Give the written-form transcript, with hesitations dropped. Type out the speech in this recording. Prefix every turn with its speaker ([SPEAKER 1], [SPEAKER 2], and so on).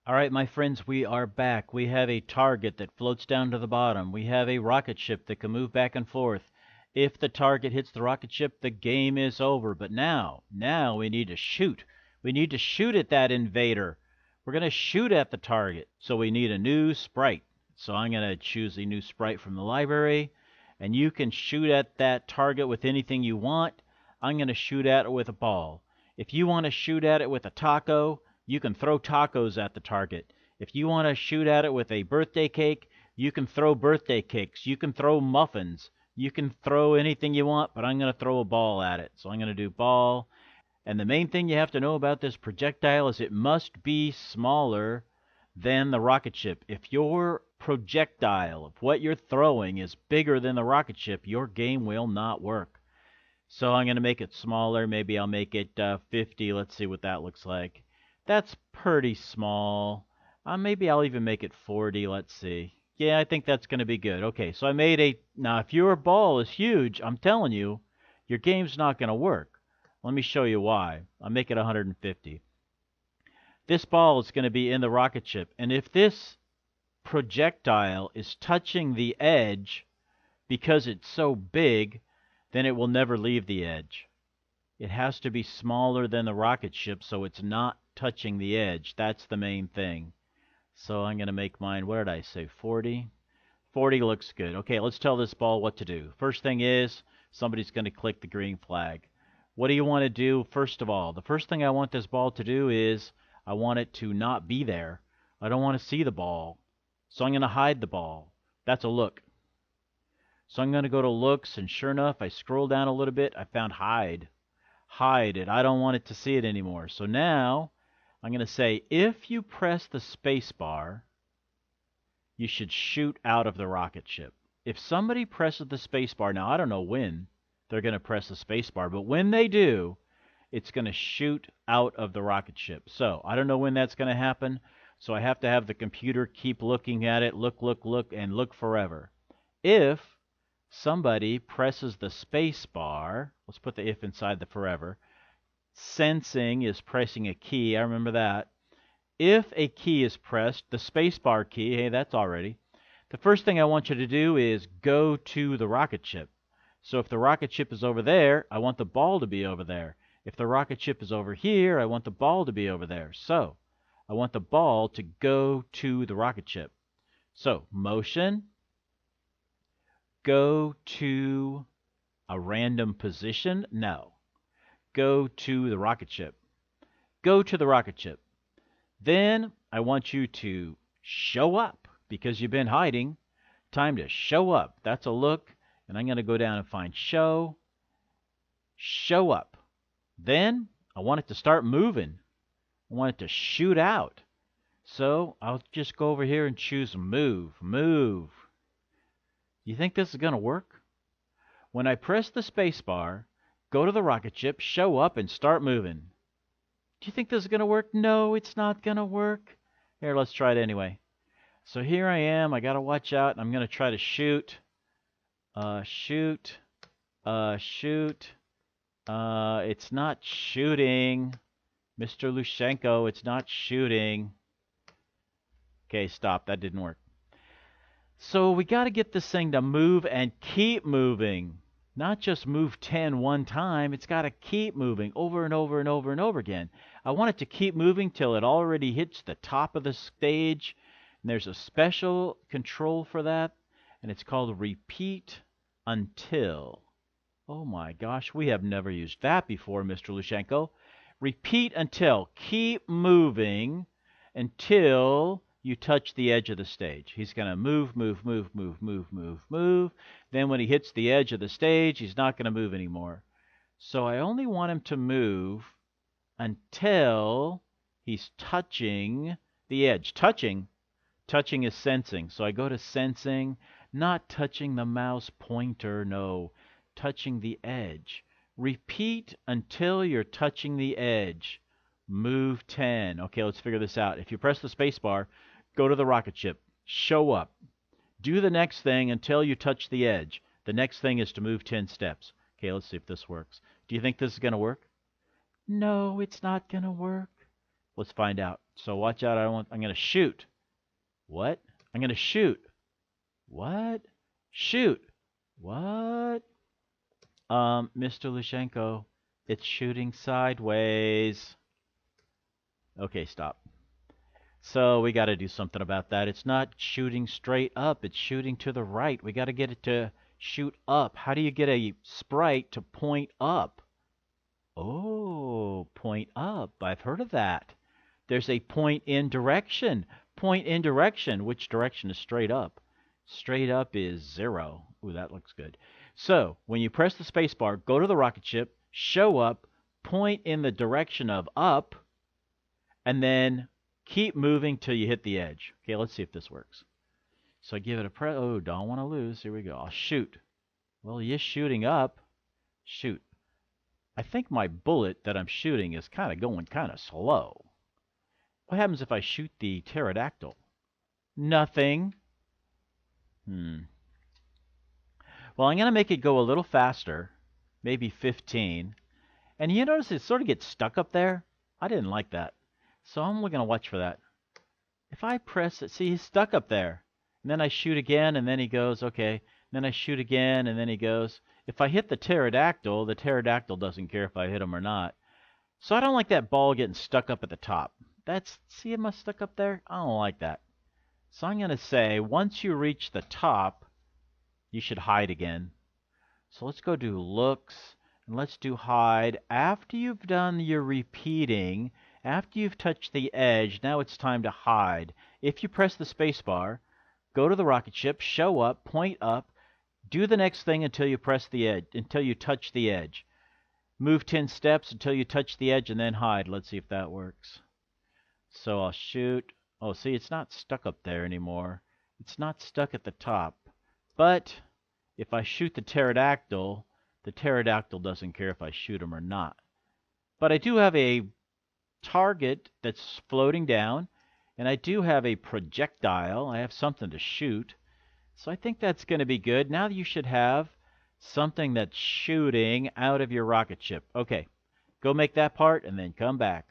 [SPEAKER 1] All right, my friends, we are back. We have a target that floats down to the bottom. We have a rocket ship that can move back and forth. If the target hits the rocket ship, the game is over. But now we need to shoot. We need to shoot at that invader. We're going to shoot at the target. So we need a new sprite. So I'm going to choose a new sprite from the library. And you can shoot at that target with anything you want. I'm going to shoot at it with a ball. If you want to shoot at it with a taco, you can throw tacos at the target. If you want to shoot at it with a birthday cake, you can throw birthday cakes. You can throw muffins. You can throw anything you want, but I'm going to throw a ball at it. So I'm going to do ball. And the main thing you have to know about this projectile is it must be smaller than the rocket ship. If your projectile of what you're throwing is bigger than the rocket ship, your game will not work. So I'm going to make it smaller. Maybe I'll make it 50. Let's see what that looks like. That's pretty small. Maybe I'll even make it 40. Let's see. Yeah, I think that's going to be good. Okay, so I made a... Now, if your ball is huge, I'm telling you, your game's not going to work. Let me show you why. I'll make it 150. This ball is going to be in the rocket ship. And if this projectile is touching the edge because it's so big, then it will never leave the edge. It has to be smaller than the rocket ship so it's not touching the edge. That's the main thing. So I'm going to make mine, what did I say, 40? 40 looks good. Okay, let's tell this ball what to do. First thing is, somebody's going to click the green flag. What do you want to do first of all? The first thing I want this ball to do is, I want it to not be there. I don't want to see the ball. So I'm going to hide the ball. That's a look. So I'm going to go to looks, and sure enough, I scroll down a little bit, I found hide. Hide it. I don't want it to see it anymore. So now I'm going to say if you press the space bar, you should shoot out of the rocket ship. If somebody presses the space bar, now I don't know when they're going to press the space bar, but when they do, it's going to shoot out of the rocket ship. So I don't know when that's going to happen, so I have to have the computer keep looking at it, look, and look forever. If somebody presses the space bar, let's put the if inside the forever. Sensing is pressing a key, I remember that. If a key is pressed, the space bar key, hey, that's already. The first thing I want you to do is go to the rocket ship. So if the rocket ship is over there, I want the ball to be over there. If the rocket ship is over here, I want the ball to be over there. So I want the ball to go to the rocket ship. So motion, go to a random position? No. Go to the rocket ship. Go to the rocket ship. Then I want you to show up because you've been hiding. Time to show up. That's a look. And I'm going to go down and find show. Show up. Then I want it to start moving. I want it to shoot out. So I'll just go over here and choose move. Move. You think this is going to work? When I press the space bar, go to the rocket ship, show up, and start moving. Do you think this is going to work? No, it's not going to work. Here, let's try it anyway. So here I am. I got to watch out. And I'm going to try to shoot. Shoot. It's not shooting. Mr. Lushenko, it's not shooting. Okay, stop. That didn't work. So we got to get this thing to move and keep moving. Not just move 10 one time. It's got to keep moving over and over and over and over again. I want it to keep moving till it already hits the top of the stage. And there's a special control for that. And it's called repeat until. Oh my gosh, we have never used that before, Mr. Lushenko. Repeat until. Keep moving until you touch the edge of the stage. He's going to move, move, move, move, move, move, move. Then when he hits the edge of the stage, he's not going to move anymore. So I only want him to move until he's touching the edge. Touching is sensing. So I go to sensing, not touching the mouse pointer, no, touching the edge. Repeat until you're touching the edge. Move 10. Okay, let's figure this out. If you press the space bar, go to the rocket ship. Show up. Do the next thing until you touch the edge. The next thing is to move 10 steps. Okay, let's see if this works. Do you think this is going to work? No, it's not going to work. Let's find out. So watch out. I'm going to shoot. What? I'm going to shoot. What? Shoot. What? Mr. Lushenko, it's shooting sideways. Okay, stop. So we got to do something about that. It's not shooting straight up. It's shooting to the right. We got to get it to shoot up. How do you get a sprite to point up? Oh, point up. I've heard of that. There's a point in direction. Point in direction. Which direction is straight up? Straight up is 0. Ooh, that looks good. So when you press the space bar, go to the rocket ship, show up, point in the direction of up, and then keep moving till you hit the edge. Okay, let's see if this works. So I give it a press. Oh, don't want to lose. Here we go. I'll shoot. Well, he is shooting up. Shoot. I think my bullet that I'm shooting is kind of going kind of slow. What happens if I shoot the pterodactyl? Nothing. Well, I'm going to make it go a little faster, maybe 15. And you notice it sort of gets stuck up there? I didn't like that. So I'm going to watch for that. If I press it, see, he's stuck up there. And then I shoot again, and then he goes, okay. And then I shoot again, and then he goes. If I hit the pterodactyl doesn't care if I hit him or not. So I don't like that ball getting stuck up at the top. See him stuck up there? I don't like that. So I'm going to say, once you reach the top, you should hide again. So let's go do looks, and let's do hide. After you've done your repeating, after you've touched the edge, now it's time to hide. If you press the space bar, go to the rocket ship, show up, point up, do the next thing until you press the edge, until you touch the edge. Move 10 steps until you touch the edge and then hide. Let's see if that works. So I'll shoot. Oh, see, it's not stuck up there anymore. It's not stuck at the top. But if I shoot the pterodactyl doesn't care if I shoot him or not. But I do have a target that's floating down, and I do have a projectile. I have something to shoot. So I think that's going to be good. Now you should have something that's shooting out of your rocket ship. Okay, go make that part and then come back.